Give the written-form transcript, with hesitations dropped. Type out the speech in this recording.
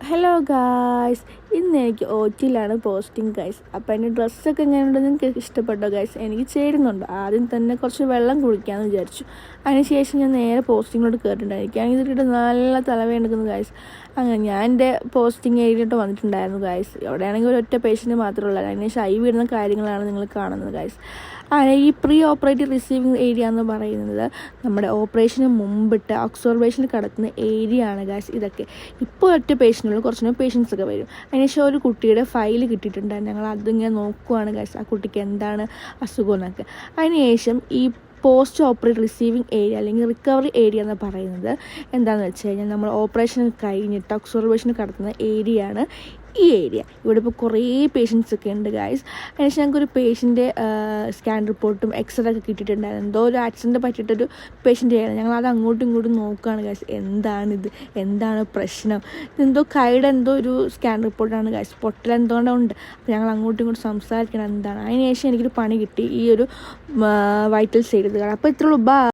Hello guys, ഇന്ന് എനിക്ക് OTയിലാണ് posting guys. അപ്പോൾ എൻ്റെ ഡ്രസ്സൊക്കെ എങ്ങനെയുണ്ടെന്ന് നിങ്ങൾക്ക് ഇഷ്ടപ്പെട്ടോ ഗൈസ്? എനിക്ക് ചേരുന്നുണ്ട്. ആദ്യം തന്നെ കുറച്ച് വെള്ളം കുടിക്കാമെന്ന് വിചാരിച്ചു. അതിനുശേഷം ഞാൻ നേരെ പോസ്റ്റിങ്ങിലോട്ട് കയറിയിട്ടുണ്ടായിരിക്കും. ഇതിട്ട് നല്ല തലവേദന എടുക്കുന്നു ഗൈസ്. അങ്ങനെ ഞാൻ എൻ്റെ പോസ്റ്റിംഗ് ഏരിയയിലോട്ട് വന്നിട്ടുണ്ടായിരുന്നു ഗൈസ്. എവിടെയാണെങ്കിൽ ഒരൊറ്റ പേഷ്യൻ്റ് മാത്രമേ ഉള്ളൂ. അതിനുശേഷം വിടുന്ന കാര്യങ്ങളാണ് നിങ്ങൾ കാണുന്നത് ഗൈസ്. ഈ പ്രീ ഓപ്പറേറ്റീവ് റിസീവിങ് ഏരിയ എന്ന് പറയുന്നത് നമ്മുടെ ഓപ്പറേഷന് മുമ്പിട്ട് ഒബ്സർവേഷനിൽ കിടക്കുന്ന ഏരിയ ആണ് ഗൈസ്. ഇതൊക്കെ ഇപ്പോൾ ഒറ്റ പേഷ്യൻ്റുള്ളൂ, കുറച്ചുകൂടെ പേഷ്യൻസ് ഒക്കെ വരും. അതിനുശേഷം ഒരു കുട്ടിയുടെ ഫയൽ കിട്ടിയിട്ടുണ്ടായിരുന്നു. ഞങ്ങൾ അതിങ്ങനെ നോക്കുവാണ് ഗൈസ്, ആ കുട്ടിക്ക് എന്താണ് അസുഖം എന്നൊക്കെ. അതിനുശേഷം ഈ പോസ്റ്റ് ഓപ്പറേറ്റ് റിസീവിങ് ഏരിയ അല്ലെങ്കിൽ റിക്കവറി ഏരിയ എന്ന് പറയുന്നത് എന്താണെന്ന് വെച്ച് കഴിഞ്ഞാൽ നമ്മൾ ഓപ്പറേഷൻ കഴിഞ്ഞിട്ട് ഒബ്സർവേഷൻ കിടത്തുന്ന ഏരിയ ആണ് ഈ ഏരിയ. ഇവിടെ ഇപ്പോൾ കുറേ പേഷ്യൻസ് ഒക്കെ ഉണ്ട് ഗൈസ്. അതിനുശേഷം ഞങ്ങൾക്കൊരു പേഷ്യൻ്റെ സ്കാൻ റിപ്പോർട്ടും എക്സ്റേ ഒക്കെ കിട്ടിയിട്ടുണ്ടായിരുന്നു. എന്തോ ഒരു ആക്സിഡൻറ്റ് പറ്റിയിട്ടൊരു പേഷ്യൻ്റ് ആയിരുന്നു. ഞങ്ങൾ അത് അങ്ങോട്ടും ഇങ്ങോട്ടും നോക്കുകയാണ് ഗൈസ്, എന്താണ് പ്രശ്നം. ഇതെന്തോ കൈയുടെ എന്തോ ഒരു സ്കാൻ റിപ്പോർട്ടാണ് ഗൈസ്, പൊട്ടലെന്തോണ്ട് ഉണ്ട്. അപ്പോൾ ഞങ്ങൾ അങ്ങോട്ടും ഇങ്ങോട്ടും സംസാരിക്കണം എന്താണ്. അതിനുശേഷം എനിക്കൊരു പണി കിട്ടി, ഈ ഒരു വൈറ്റൽ സൈഡ്. അപ്പോൾ ഇത്രയുള്ളൂ.